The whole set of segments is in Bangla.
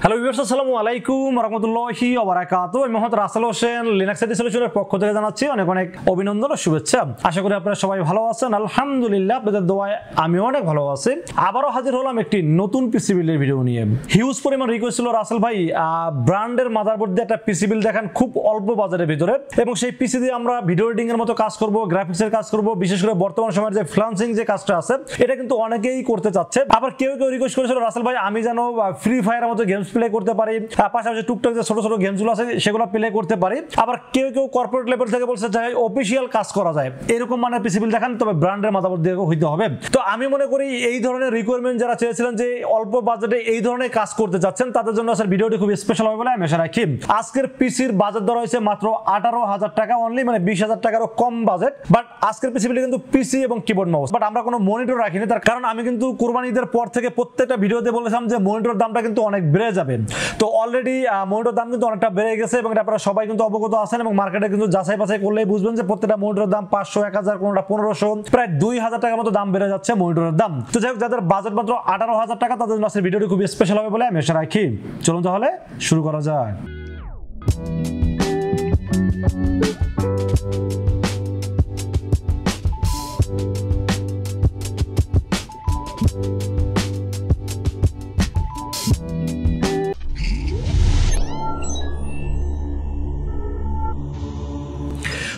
হ্যালো ভিউয়ার্স, আসসালামু আলাইকুম ওয়া রাহমাতুল্লাহি ওয়া বারাকাতুহু। আমি মোহাম্মদ রাসেল হোসেন লিনাক্স আইটি সলিউশনের পক্ষ থেকে জানাচ্ছি অনেক অনেক অভিনন্দন ও শুভেচ্ছা। আশা করি আপনারা সবাই ভালো আছেন। আলহামদুলিল্লাহ, আপনাদের দোয়ায় আমি অনেক ভালো আছি। আবারও হাজির হলাম একটি নতুন পিসি বিল্ডের ভিডিও নিয়ে। হিউজ পরিমাণ রিকোয়েস্ট ছিল, রাসেল ভাই ব্র্যান্ডের মাদারবোর্ড দিয়ে একটা পিসি বিল্ড দেখান খুব অল্প বাজারের ভিতরে, এবং সেই পিসি দিয়ে আমরা ভিডিও এডিটিং এর মতো কাজ করব, গ্রাফিক্সের কাজ করব। বিশেষ করে বর্তমান সময়ের যে ফ্রিল্যান্সিং যে কাজটা আছে এটা কিন্তু অনেকেই করতে চাচ্ছে। আবার কেউ কেউ রিকোয়েস্ট করেছিল, রাসেল ভাই আমি যেন ফ্রি ফায়ারের মতো গেমস প্লে করতে পারি, পাশাপাশি টুকটাক যে ছোট ছোট গেমসগুলো আছে সেগুলো প্লে করতে পারি। আবার কেউ কেউ কর্পোরেট লেভেল থেকে বলছে যে অফিসিয়াল কাজ করা যায়, এরকম মানে পিসি বিল্ড দেখান, তবে ব্র্যান্ডের মাদারবোর্ড দিয়ে হইতে হবে। তো আমি মনে করি এই ধরনের রিকোয়ারমেন্ট যারা চেয়েছিলেন যে অল্প বাজেটে এই ধরনের কাজ করতে যাচ্ছেন, তাদের জন্য আজকের ভিডিওটি খুব স্পেশাল হবে বলে আমি আশা রাখি। আজকের পিসির বাজেট ধরা হয়েছে মাত্র 18,000 টাকা অনলি, মানে 20,000 টাকারও কম বাজেট। বাট আজকের পিসি বিল্ড কিন্তু পিসি এবং কিবোর্ড মাউস, বাট আমরা কোনো মনিটর রাখিনি, তার কারণ আমি কিন্তু কুরবানি ঈদের পর থেকে প্রত্যেকটা ভিডিওতে বলেছিলাম যে মনিটর দামটা কিন্তু অনেক বেড়ে যাবে। তো অলরেডি মনিটর দাম কিন্তু অনেকটা বেড়ে গেছে, এবং এটা আপনারা সবাই কিন্তু অবগত আছেন, এবং মার্কেটে কিন্তু যাচাই বাছাই করলেই বুঝবেন যে প্রত্যেকটা মনিটরের দাম 500, 1000, কোনটা 1500, প্রায় 2000 টাকার মতো দাম বেড়ে যাচ্ছে মনিটরের দাম। তো যাই হোক, যাদের বাজেট মাত্র 18,000 টাকা তাদের জন্য আজকের ভিডিওটি খুব স্পেশাল হবে বলে আমি আশা রাখি। চলুন তাহলে শুরু করা যাক।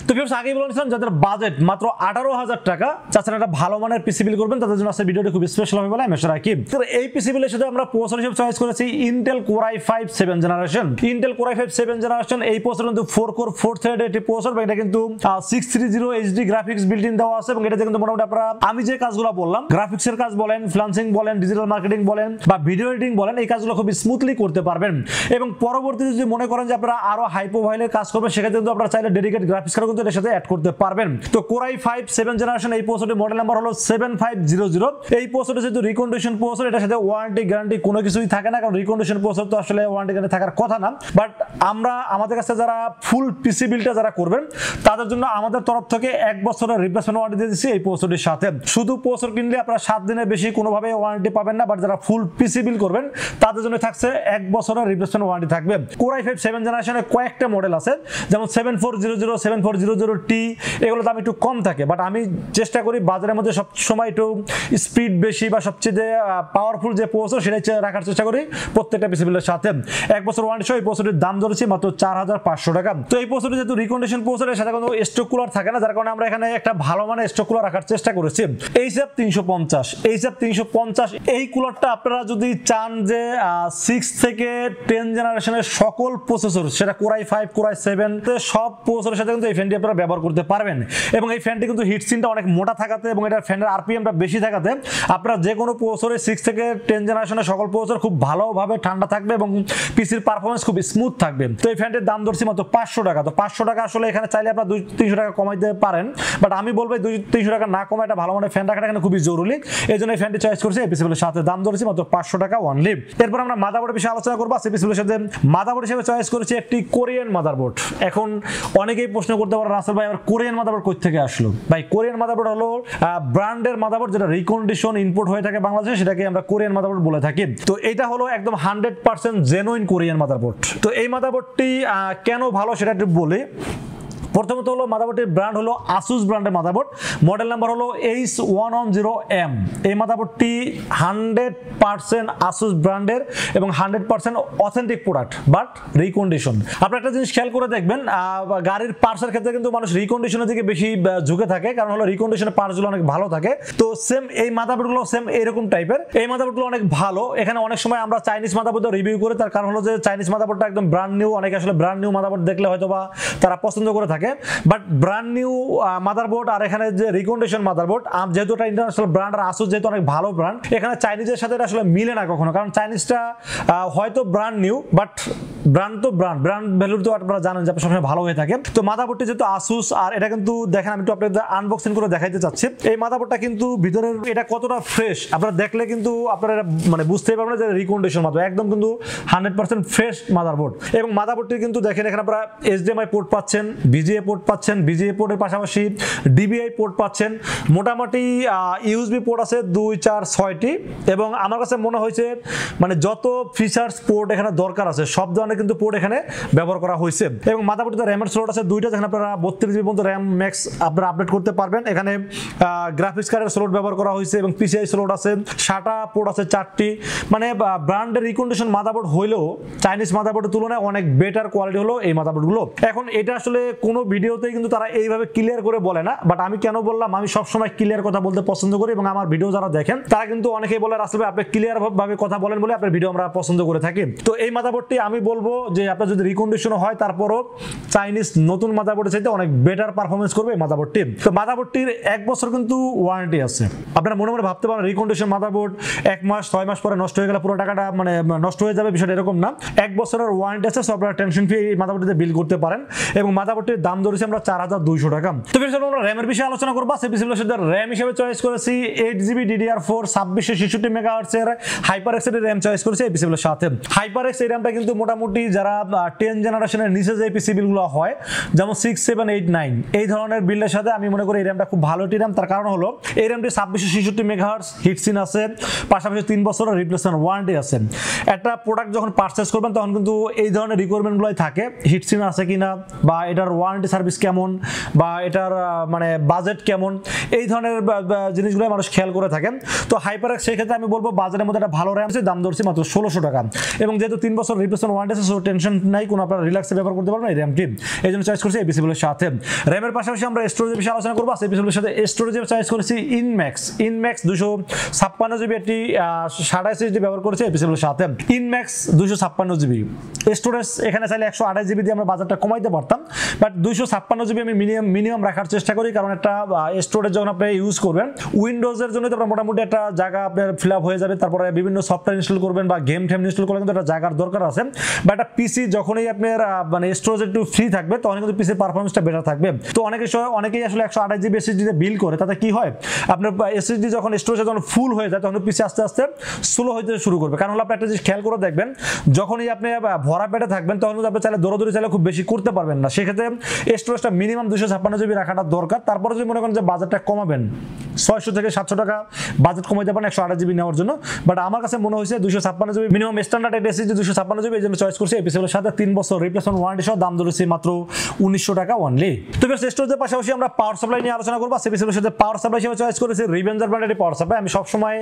তো ভিউয়ার্স, আগেই বলেছিলাম যাদের বাজেট মাত্র 18,000 টাকা চাচ্ছেন একটা ভালো মানের পিসি বিল করবেন, তাদের জন্য আজকের ভিডিওটি খুব স্পেশাল হবে বলে আমি আশা রাখি। তো এই পিসি বিলের সাথে আমরা প্রসেসর হিসেবে চয়েস করেছি Intel core i5 7th generation. Intel core i5 7th generation এই প্রসেসর কিন্তু 4 কোর 4 থ্রেড এটি প্রসেসর, এটা কিন্তু 630 HD গ্রাফিক্স বিল্ট ইন দেওয়া আছে, এবং এটাতে কিন্তু মোটামুটি আপনারা আমি যে কাজগুলো বললাম, গ্রাফিক্সের কাজ বলেন, ফ্রিল্যান্সিং বলেন, ডিজিটাল মার্কেটিং বলেন বা ভিডিও এডিটিং বলেন, এই কাজগুলো খুব স্মুথলি করতে পারবেন। এবং পরবর্তীতে যদি মনে করেন যে আপনারা আরো হাই প্রোফাইলের কাজ করবেন, সেক্ষেত্রে কিন্তু আপনারা চাইলে ডেডিকেট গ্রাফিক্স কার্ড কিন্তু এর সাথে অ্যাড করতে পারবেন। তো কোর i5 7th জেনারেশন এই প্রসেসরের মডেল নাম্বার হলো 7500। এই প্রসেসর যেহেতু রিকন্ডিশন প্রসেসর, এটার সাথে ওয়ারেন্টি গ্যারান্টি কোনো কিছুই থাকে না, কারণ রিকন্ডিশন প্রসেসর তো আসলে ওয়ারেন্টি গ্যারান্টি থাকার কথা না। বাট আমরা আমাদের কাছে যারা ফুল পিসি বিলটা যারা করবেন, তাদের জন্য আমাদের তরফ থেকে 1 বছরের রিপ্লেসমেন্ট ওয়ারেন্টি দিয়ে দিচ্ছি এই প্রসেসরের সাথে। শুধু প্রসেসর কিনলে আপনারা 7 দিনের বেশি কোনোভাবে ওয়ারেন্টি পাবেন না, বাট যারা ফুল পিসি বিল করবেন তাদের জন্য থাকছে 1 বছরের রিপ্লেসমেন্ট ওয়ারেন্টি থাকবে। কোর i5 7th জেনারেশনের কয়েকটা মডেল আছে, যেমন 7400, 7400T, এগুলো দাম একটু কম থাকে, বাট আমি চেষ্টা করি বাজারের মধ্যে সবসময় একটু স্পিড বেশি বা সবচেয়ে পাওয়ারফুল যে প্রসেসর সেটাই রাখার চেষ্টা করি প্রত্যেকটা পিসি বিলের সাথে। 1 বছর ওয়ারেন্টি সহ এই প্রসেসরের দাম ধরেছি মাত্র 4500 টাকা। তো এই প্রসেসর যেহেতু রিকন্ডিশন প্রসেসরের সাথে কোনো স্টক কুলার থাকে না, যার কারণে আমরা এখানে একটা ভালো মানের স্টক কুলার রাখার চেষ্টা করেছি। HF 350 এই কুলারটা আপনারা যদি চান যে 6 থেকে 10 জেনারেশনের সকল প্রসেসর, সেটা কোর i5 কোর i7 সব প্রসেসরের সাথে কিন্তু এই ফ্যানটি আপনারা ব্যবহার করতে পারবেন। এবং এই ফ্যানটি কিন্তু হিটসিনটা অনেক মোটা থাকাতে এবং এটার ফ্যানের আরপিএমটা বেশি থাকাতে আপনারা যে কোনো প্রসেসরে 6 থেকে 10 জেনারেশনের সকল প্রসেসর খুব ভালোভাবে ঠান্ডা থাকবে এবং পিসির পারফরমেন্স খুব স্মুথ থাকবে। তো এই ফ্যানটির দাম ধরছি মাত্র 500 টাকা। তো 500 টাকা আসলে এখানে চাইলে আপনারা 200-300 টাকা কমাইতে পারেন, বাট আমি বলবো 200-300 টাকা না কমায় একটা ভালো মানের ফ্যান রাখাটা এখানে খুবই জরুরি। এই জন্য এই ফ্যানটি চয়েস করছি এই পিসিবিলের সাথে, দাম ধরেছি মাত্র 500 টাকা অনলি। এরপর আমরা মাদারবোর্ডের বিষয়ে আলোচনা করবো। সেই পিসিবিলের সাথে মাদারবোর্ড হিসেবে চয়েস করেছি একটি কোরিয়ান মাদারবোর্ড। এখন অনেকেই প্রশ্ন করতে পারে, রাসেল ভাই আবার কোরিয়ান মাদারবোর্ড কই থেকে আসলো? ভাই, কোরিয়ান মাদারবোর্ড হলো ব্র্যান্ডের মাদারবোর্ড, যেটা রিকন্ডিশন ইম্পোর্ট হয়ে থাকে বাংলাদেশে, সেটাকে আমরা কোরিয়ান মাদারবোর্ড বলে থাকি। তো এটা হলো একদম 100% জেনুইন কোরিয়ান মাদারবোর্ড। তো এই মাদারবোর্ডটি কেন ভালো সেটা একটু বলি। প্রথমত হলো মাদারবোর্ডের ব্র্যান্ড হলো ASUS ব্র্যান্ডের মাদারবোর্ড, মডেল নাম্বার হলো H110M। এই মাদারবোর্ডটি 100% ASUS ব্র্যান্ডের এবং 100% অথেন্টিক প্রোডাক্ট, বাট রিকন্ডিশন। আপনারা একটা জিনিস খেয়াল করে দেখবেন, গাড়ির পার্টসের ক্ষেত্রে কিন্তু মানুষ রিকন্ডিশনের দিকে বেশি ঝুঁকে থাকে, কারণ হলো রিকন্ডিশনের পার্টসগুলো অনেক ভালো থাকে। তো সেম এই মাদারবোর্ডগুলো সেম এরকম টাইপের। এই মাদারবোর্ডগুলো অনেক ভালো। এখানে অনেক সময় আমরা চাইনিজ মাদারবোর্ড রিভিউ করি, তার কারণ হলো যে চাইনিজ মাদারবোর্ডটা একদম ব্র্যান্ড নিউ, অনেকে আসলে ব্র্যান্ড নিউ মাদারবোর্ড দেখলে হয়তো বা তারা পছন্দ করে থাকে, বাট ব্র্যান্ড নিউ মাদারবোর্ড আর এখানে যে রিকন্ডিশন মাদারবোর্ড, যেহেতু এটা ইন্টারন্যাশনাল ব্র্যান্ড আর ASUS যেহেতু অনেক ভালো ব্র্যান্ড, এখানে চাইনিজের সাথে এটা আসলে মিলে না কখনো, কারণ চাইনিজটা হয়তো ব্র্যান্ড নিউ বাট ব্র্যান্ড তো ব্র্যান্ড ভ্যালু তো আপনারা জানেন যে সবসময় ভালো হয়ে থাকে। তো মাদারবোর্ডটি যেহেতু ASUS, আর এটা কিন্তু দেখেন আমি একটু আপনাদের আনবক্সিং করে দেখাইতে চাচ্ছি। এই মাদারবোর্ডটা কিন্তু ভিতরের এটা কতটা ফ্রেশ আপনারা দেখলে কিন্তু আপনারা মানে বুঝতেই পারবেন যে রিকন্ডিশন মাত্র একদম কিন্তু 100% ফ্রেশ মাদারবোর্ড। এবং মাদারবোর্ডটি কিন্তু দেখেন এখানে আপনারা HDMI পোর্ট পাচ্ছেন, VGA পোর্ট পাচ্ছেন, VGA পোর্টের পাশাপাশি DVI পোর্ট পাচ্ছেন, মোটামুটি USB পোর্ট আছে 2, 4, 6টি। এবং আমার কাছে মনে হয়েছে মানে যত ফিচার্স পোর্ট এখানে দরকার আছে সব ধরনের কিন্তু পোর্ট এখানে ব্যবহার করা হয়েছে। এবং মাদারবোর্ডে র্যামের স্লট আছে 2টা, যেখানে আপনারা 32 GB পর্যন্ত র্যাম ম্যাক্স আপনারা আপডেট করতে পারবেন। এখানে গ্রাফিক্স কার্ডের স্লট ব্যবহার করা হয়েছে এবং PCI স্লট আছে, SATA পোর্ট আছে 4টি। মানে ব্র্যান্ডের রিকন্ডিশন মাদারবোর্ড হইলেও চাইনিজ মাদারবোর্ডের তুলনায় অনেক বেটার কোয়ালিটি হলো এই মাদারবোর্ডগুলো। এখন এটা আসলে কোনো ভিডিওতেই কিন্তু তারা এইভাবে ক্লিয়ার করে বলে না, বাট আমি কেন বললাম, আমি সবসময় ক্লিয়ার কথা বলতে পছন্দ করি এবং আমার ভিডিও যারা দেখেন তারা কিন্তু অনেকেই বলে আসলে আপনি ক্লিয়ার ভাবে কথা বলেন বলে আপনার ভিডিও আমরা পছন্দ করে থাকি। তো এই মাদারবোর্ডটি আমি বলবো যে আপনার যদি রিকন্ডিশন হয় তারপরও চাইনিজ নতুন মাদারবোর্ডের চাইতে অনেক বেটার পারফরমেন্স করবে এই মাদারবোর্ডটি। তো মাদারবোর্ডটির 1 বছর কিন্তু ওয়ারেন্টি আছে। আপনারা মনে মনে ভাবতে পারেন রিকন্ডিশন মাদারবোর্ড 1 মাস 6 মাস পরে নষ্ট হয়ে গেলে পুরো টাকাটা মানে নষ্ট হয়ে যাবে, বিষয়টা এরকম না। 1 বছরের ওয়ারেন্টি আছে, সো আপনারা টেনশন ফ্রি এই মাদারবোর্ডটিতে বিল করতে পারেন। এবং মাদারবোর্ডটির দাম ধরেছি আমরা 4200 টাকা। তো বেশ আমরা র্যামের বিষয়ে আলোচনা করব। সেই বিষয়ে সাথে র্যাম হিসেবে চয়েস করেছি 8GB DDR4 2666 মেগাহার্টজ এর HyperX এর র্যাম চয়েস করেছি এই পিসিগুলোর সাথে। HyperX এই র্যামটা কিন্তু মোটামুটি যারা 10 জেনারেশনের নিচে যে পিসি বিলগুলো হয় যেমন 6, 7, 8, 9 এই ধরনের বিল্ডের সাথে আমি মনে করি এই র্যামটা খুব ভালো একটি র্যাম। তার কারণ হলো এই র্যামটি 2666 মেগাহার্টজ হিটসিন আছে, পাশাপাশি 3 বছরের রিপ্লেসমেন্ট ওয়ারেন্টি আছে। একটা প্রোডাক্ট যখন পারচেজ করবেন তখন কিন্তু এই ধরনের রিকোয়ারমেন্টগুলোই থাকে, হিটসিন আছে কিনা বা এটার ওয়ারেন্টি সার্ভিস কেমন বা এটার মানে বাজেট কেমন, এই ধরনের জিনিসগুলো মানুষ খেয়াল করে থাকেন। তো HyperX সেই ক্ষেত্রে আমি বলবো বাজারের মধ্যে একটা ভালো র্যাম আছে, দাম ধরছি মাত্র 1600 টাকা। এবং যেহেতু 3 বছর রিপ্লেসমেন্ট ওয়ারেন্টি আছে, সো টেনশন নাই, কোনো আপনারা রিল্যাক্সে ব্যবহার করতে পারবেন এই র্যামটি। এই জন্য চয়েস করেছি এই পিসিগুলোর সাথে। র্যামের পাশাপাশি আমরা স্টোরেজের বিষয়ে আলোচনা করবো। সেই পিসিগুলোর সাথে স্টোরেজে চয়েস করেছি Enmax 256GB একটি SATA SSD ব্যবহার করেছি এই পিসিগুলোর সাথে। Enmax 256GB স্টোরেজ, এখানে চাইলে 128GB দিয়ে আমরা বাজারটা কমাইতে পারতাম, বাট 256GB আমি মিনিমাম রাখার চেষ্টা করি, কারণ একটা স্টোরেজ যখন আপনি ইউজ করবেন উইন্ডোজের জন্য তো মোটামুটি একটা জায়গা আপনার ফিল আপ হয়ে যাবে, তারপরে বিভিন্ন সফটওয়্যার ইনস্টল করবেন বা গেম ইনস্টল করলে কিন্তু একটা জায়গার দরকার আছে। বা একটা পিসি যখনই আপনার মানে স্টোরেজ একটু ফ্রি থাকবে তখন কিন্তু পিসির পারফরমেন্সটা বেটার থাকবে। তো অনেকেই আসলে 128GB SSD দিয়ে বিল করে, তাতে কি হয় আপনার SSD যখন স্টোরেজ যখন ফুল হয়ে যায় তখন পিসি আস্তে আস্তে স্লো হতে শুরু করবে। কারণ হলো আপনি একটা জিনিস খেয়াল করে দেখবেন, যখনই আপনি ভরা পেটে থাকবেন তখন কিন্তু আপনি চাইলে দৌড়াদৌড়ি চাইলে খুব বেশি করতে পারবেন না। সেক্ষেত্রে স্টোরেজটা মিনিমাম 256GB রাখাটা দরকার। তারপরে যদি মনে করেন যে বাজেটটা কমাবেন 600 থেকে 700 টাকা বাজেট কমাইতে পারেন 128GB নেওয়ার জন্য, বাট আমার কাছে মনে হয়েছে 256GB minimum standard SSD 256GB এই জন্য চয়েস করছি এই পিসিগুলোর সাথে। 3 বছর রিপ্লেসমেন্ট ওয়ারেন্টি সহ দাম ধরেছি মাত্র 1900 টাকা অনলি। তো বেশ স্টোরেজের পাশাপাশি আমরা পাওয়ার সাপ্লাই নিয়ে আলোচনা করবো। সেই পিসিগুলোর সাথে পাওয়ার সাপ্লাই হিসেবে চয়েস করেছি রিভেঞ্জার ব্র্যান্ডের পাওয়ার সাপ্লাই। আমি সবসময়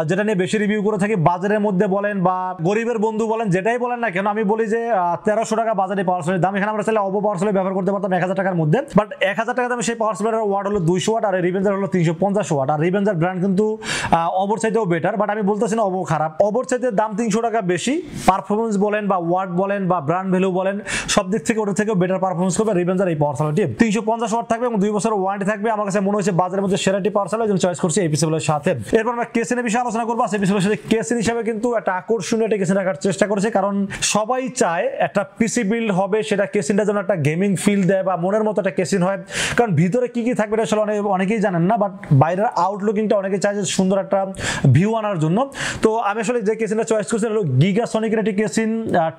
যেটা নিয়ে বেশি রিভিউ করে থাকি, বাজারের মধ্যে বলেন বা গরিবের বন্ধু বলেন যেটাই বলেন না কেন, আমি বলি যে 1300 টাকা বাজারে পাওয়ার সাপ্লাই দাম। এখানে আমরা চাইলে অবো পাওয়ার সাপ্লাই ব্যবহার করতে পারতাম 1000 টাকার মধ্যে, বাট 1000 টাকা দামে সেই পাওয়ার সাপ্লাইয়ের ওয়াট হলো 200 ওয়াট আর রিভেঞ্জার হলো 350 ওয়াট। আর রিভেঞ্জার ব্র্যান্ড কিন্তু অবর চাইতেও বেটার, বাট আমি বলতেছি না অবো খারাপ। অবর চাইতে দাম 300 টাকা বেশি, পারফরমেন্স বলেন বা ওয়াট বলেন বা ব্র্যান্ড ভ্যালু বলেন সব দিক থেকে ওটা থেকেও বেটার পারফরমেন্স করবে রিভেঞ্জার এই পাওয়ার সাপ্লাইটি। 350 ওয়াট থাকবে এবং 2 বছরের ওয়ারেন্টি থাকবে। আমার কাছে মনে হয়েছে বাজারের মধ্যে সেরাটি পাওয়ার সাপ্লাই জন্য চয়েস করছি এই পিসিগুলোর সাথে। এরপর আমরা কেসিনের বিষয়ে আলোচনা করবো। সেই পিসিগুলোর সাথে কেসিন হিসাবে কিন্তু একটা আকর্ষণীয় একটা কেসিন রাখার চেষ্টা করেছে, কারণ সবাই চায় একটা পিসি বিল্ড হবে সেটা কেসিনটা যেন একটা গেমিং ফিল দেয় বা মনের মতো একটা কেসিন হয়। কারণ ভিতরে কি কি থাকবে এটা আসলে অনেকেই জানেন না, বাট বাইরের আউটলুকিংটা অনেকেই চায় যে সুন্দর একটা ভিউ আনার জন্য। তো আমি আসলে যে কেসিনটা চয়েস করছি হলো গিগাসনিকের একটি কেসিন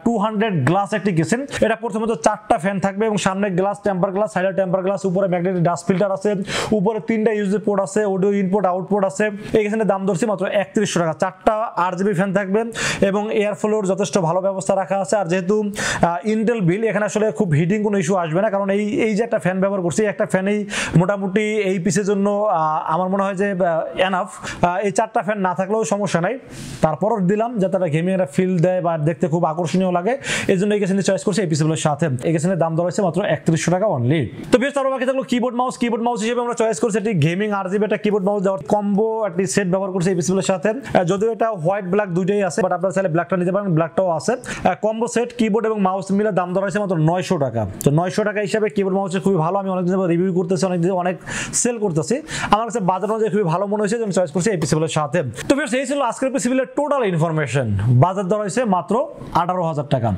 200 গ্লাস একটি কেসিন। এটা প্রথমত 4টা ফ্যান থাকবে এবং সামনে গ্লাস টেম্পার গ্লাস, সাইডে টেম্পার গ্লাস, উপরে ম্যাগনেটিক ডাস্ট ফিল্টার আছে, উপরে 3টা ইউএসবি পোর্ট আছে, অডিও ইনপুট আউটপুট আছে। এই কেসিনের দাম ধরছি মাত্র 3100 টাকা। 4টা RGB ফ্যান থাকবে এবং এয়ার ফ্লোর যথেষ্ট ভালো ব্যবস্থা রাখা আছে। আর যেহেতু ইন্টেল বিল এখানে আসলে খুব হিটিং কোনো ইস্যু আসবে না, কারণ এই যে একটা ফ্যান ব্যবহার করছি একটা ফ্যানেই মোটামুটি এই পিসের জন্য আমার মনে হয় যে এনাফ। এই 4টা ফ্যান না থাকলেও সমস্যা নাই, তারপরও দিলাম যাতে একটা গেমিং একটা ফিল দেয় বা দেখতে খুব আকর্ষণীয় লাগে, এই জন্য এই কেসিনে চয়েস করছি এই পিসিগুলোর সাথে। এই কেসিনের দাম ধরা হয়েছে মাত্র 3100 টাকা অনলি। তো বেশ তারপর বাকি থাকলো কিবোর্ড মাউস হিসেবে আমরা চয়েস করছি একটি গেমিং RGB একটা কিবোর্ড মাউস দেওয়ার কম্বো একটি সেট ব্যবহার করছি এই পিসিগুলোর সাথে। যদিও এটা হোয়াইট ব্ল্যাক দুইটাই আছে, বাট আপনারা চাইলে ব্ল্যাকটা নিতে পারেন, ব্ল্যাকটাও আছে। কম্বো সেট কিবোর্ড এবং মাউস মিলে দাম ধরা হয়েছে মাত্র 900 টাকা। তো 900 টাকা হিসাবে কিবোর্ড মাউসের খুবই ভালো। আমি অনেক দিন রিভিউ করতেছি, অনেক সেল করতেছি। আমার কাছে বাজার অনুযায়ী খুবই ভালো মনে হয়েছে, আমি চয়েস করছি এই পিসিবিলের সাথে। তো ভিউয়ার্স এই ছিল আজকের পিসিবিলের টোটাল ইনফরমেশন। বাজার দর হয়েছে মাত্র 18,000 টাকা।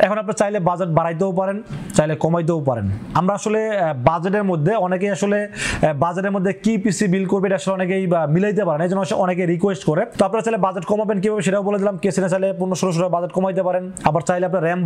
এখন আপনি চাইলে বাজেট বাড়াইতেও পারেন, চাইলে কমাইতেও পারেন। আমরা আসলে বাজেটের মধ্যে অনেকেই আসলে বাজেটের মধ্যে কি পিসি বিল করবে এটা আসলে অনেকেই মিলাইতে পারেন, এই জন্য অনেকে রিকোয়েস্ট করে। তো আপনারা চাইলে বাজেট কমাবেন কিভাবে সেটাও বলে দিলাম। কেসিনে চাইলে 15-16 বাজেট কমাইতে পারেন, আবার চাইলে আপনার র্যাম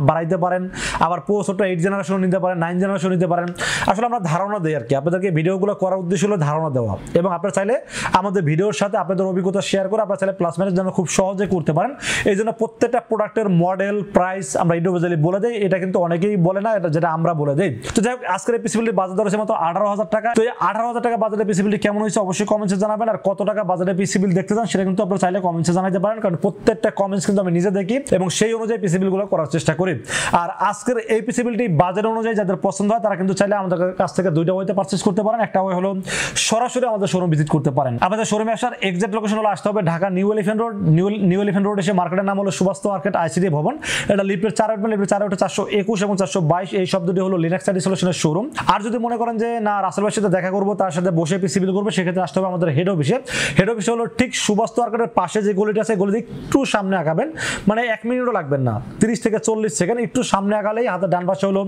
বাড়াইতে পারেন, আবার প্রসেসরটা 8 জেনারেশন নিতে পারেন, 9 জেনারেশন নিতে পারেন। আসলে আমরা ধারণা দেই আর কি, আপনাদেরকে ভিডিওগুলো করার উদ্দেশ্য হলো ধারণা দেওয়া। এবং আপনারা চাইলে আমাদের ভিডিওর সাথে আপনাদের অভিজ্ঞতা শেয়ার করে আপনারা চাইলে প্লাস মাইনাস যেন খুব সহজে করতে পারেন। এই জন্য প্রত্যেকটা প্রোডাক্টের মডেল প্রাইস আমরা ইন্ডিভিজুয়ালি বলে দেই। এটা কিন্তু অনেকেই বলে না, এটা যেটা আমরা বলে দেই। তো যাই হোক আজকের এই পিসিবিলিটির বাজার দর হচ্ছে মাত্র 18,000 টাকা। তো এই 18,000 টাকা বাজারের পিসিবিলিটি কেমন হয়েছে অবশ্যই কমেন্টসে জানাবেন। আর কত টাকা বাজারের পিসিবিল দেখতে চান সেটা কিন্তু আপনারা চাইলে কমেন্টসে জানাতে পারেন, কারণ প্রত্যেকটা কমেন্টস কিন্তু আমি নিজে দেখি এবং সেই অনুযায়ী পিসিবিলগুলো করার চেষ্টা করি। আর আজকের এই পিসিবিলিটি বাজার অনুযায়ী যাদের পছন্দ হয় তারা কিন্তু চাইলে আমাদের কাছ থেকে দুইটা ওয়েতে পারচেজ করতে পারেন। একটা ওয়ে হলো সরাসরি আমাদের শোরুম ভিজিট করতে পারেন। আমাদের শোরুমে আসার এক্সাক্ট লোকেশন হলো আসতে হবে Dhaka new elephant road. New elephant road এসে মার্কেটের নাম হলো সুবাস্তু মার্কেট আইসিডি ভবন। এটা লিফটের 4 উঠবেন, লিফটের 4 উঠে 421 এবং 422 এই শব্দটি হলো লিনাক্স আইডি সলিউশনের শোরুম। আর যদি মনে করেন যে না রাসেল ভাইয়ের সাথে দেখা করবো, তার সাথে বসে পিসিবিল করবো, সেক্ষেত্রে আসতে হবে আমাদের হেড অফিসে। হেড অফিস হলো ঠিক সুবাস্তু মার্কেটের পাশে যে গলিটা আছে, গলিতে একটু সামনে আগাবেন, মানে 1 মিনিটও লাগবেন না, 30 থেকে 40 সেকেন্ড। একটু সামনে আগালেই হাতের ডান পাশে হলো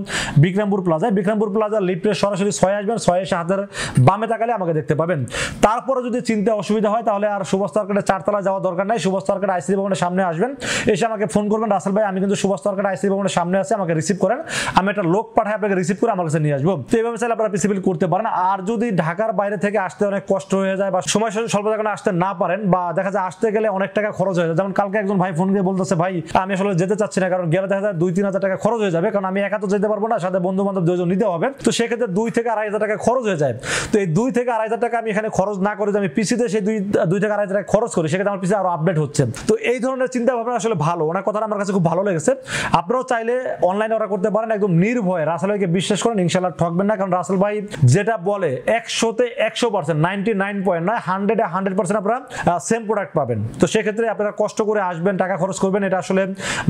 বিক্রমপুর প্লাজা। বিক্রমপুর প্লাজা লিফটের সরাসরি 6 আসবেন, 6 এসে হাতের বামে তাকালে আমাকে দেখতে পাবেন। তারপরে যদি চিনতে অসুবিধা হয় তাহলে আর সুবাস্তু মার্কেটের 4 তলা যাওয়া দরকার নাই, সুবাস্তু মার্কেট আইসিডি ভবনের সামনে আসবেন, এসে আমাকে ফোন করবেন, রাসেল ভাই আমি কিন্তু সুবাস্তু মার্কেট আইসিডি ভবনের সামনে আছি, আমাকে রিসিভ করেন। আমি একটা লোক পাঠাই আপনাকে রিসিভ করে আমার কাছে নিয়ে আসবো। তো এইভাবে চাইলে আপনারা পিসিবিল করতে পারেন। আর যদি ঢাকার বাইরে থেকে আসতে অনেক কষ্ট হয়ে যায় বা সময় স্বল্প কারণে আসতে না পারেন, বা দেখা যায় আসতে গেলে অনেক টাকা খরচ হয়ে যায়, যেমন কালকে একজন ভাই ফোন দিয়ে বলতেছে ভাই আমি আসলে যেতে চাচ্ছি না, কারণ গেলে দেখা যায় 2-3 হাজার টাকা খরচ হয়ে যাবে, কারণ আমি একা তো যেতে পারবো না, সাথে বন্ধু বান্ধব 2 জন নিতে হবে। তো সেক্ষেত্রে 2 থেকে 2.5 হাজার টাকা খরচ হয়ে যায়। তো এই 2 থেকে 2.5 হাজার টাকা আমি এখানে খরচ না করে আমি পিসিতে সেই 2 থেকে 2.5 হাজার টাকা খরচ করি, সেক্ষেত্রে আমার পিসি আরো আপডেট হচ্ছে। তো এই ধরনের চিন্তা ভাবনা আসলে ভালো, ওনার কথাটা আমার কাছে খুব ভালো লেগেছে। আপনারাও চাইলে অনলাইনে অর্ডার করতে পারেন একদম নির্ভয়ে। রাসেল ভাইকে বিশ্বাস করেন, ইনশাআল্লাহ ঠকবেন না, কারণ রাসেল ভাই যেটা বলে 100-তে 100%, 99.9 100% আপনারা সেম প্রোডাক্ট পাবেন। তো সেক্ষেত্রে আপনারা কষ্ট করে আসবেন, টাকা খরচ করবেন, এটা আসলে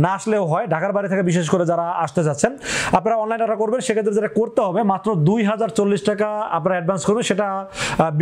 না আসলেও হয়। ঢাকার বাইরে থেকে বিশেষ করে যারা আসতে যাচ্ছেন আপনারা অনলাইন অর্ডার করবেন, সেক্ষেত্রে যেটা করতে হবে মাত্র 2040 টাকা আপনারা অ্যাডভান্স করবেন। সেটা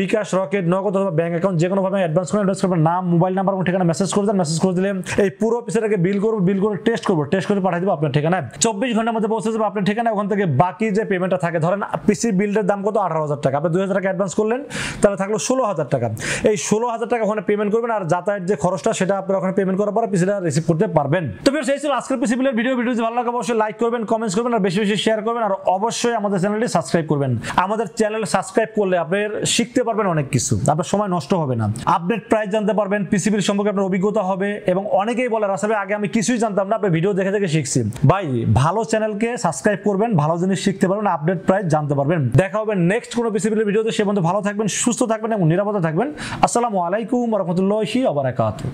বিকাশ, রকেট, নগদ অথবা ব্যাংক অ্যাকাউন্ট যে কোনোভাবে অ্যাডভান্স করবেন। অ্যাডভান্স করবেন, নাম, মোবাইল নাম্বার এবং ঠিকানা মেসেজ করে দেন। মেসেজ করে দিলে এই পুরো পিসিটাকে বিল করবো, বিল করে টেস্ট করবো, টেস্ট করে পাঠিয়ে দেবো আপনার ঠিকানায়। 24 ঘন্টার মধ্যে পৌঁছে যাবে আপনার ঠিকানায়। ওখান থেকে বাকি যে পেমেন্টটা থাকে, ধরেন পিসি বিল্ডের দাম কত 18,000 টাকা, আপনি 2,000 টাকা অ্যাডভান্স করলেন, তাহলে থাকলো 16,000 টাকা। এই 16,000 টাকা ওখানে পেমেন্ট করবেন, আর যাতায়াত যে খরচটা সেটা আপনারা ওখানে পেমেন্ট করার পরে পিসিটা রিসিভ করতে পারবেন। তো ভিউয়ার্স এই ছিল আজকের পিসি বিলের ভিডিও। ভিডিও যদি ভালো লাগে অবশ্যই লাইক করবেন, কমেন্টস করবেন, আর বেশি বেশি শেয়ার করবেন, আর অবশ্যই আমাদের চ্যানেলটি সাবস্ক্রাইব করবেন। আমাদের চ্যানেল সাবস্ক্রাইব করলে আপনি শিখতে পারবেন অনেক কিছু, আপনার সময় নষ্ট হবে না, আপডেট প্রাইস জানতে পারবেন, পিসিবির সম্পর্কে আপনার অভিজ্ঞতা হবে। এবং অনেকেই বলে রাসেল ভাই আগে আমি কিছুই জানতাম না, আপনি ভিডিও দেখে দেখে শিখছি। ভাই ভালো চ্যানেলকে সাবস্ক্রাইব করবেন, ভালো জিনিস শিখতে পারবেন, আপডেট প্রাইস জানতে পারবেন। দেখা হবে নেক্সট কোনো পিসিবির ভিডিওতে। সে পর্যন্ত ভালো থাকবেন, সুস্থ থাকবেন এবং নিরাপদে থাকবেন। আসসালামু আলাইকুম ওয়া রাহমাতুল্লাহি ওয়া বারাকাতুহু।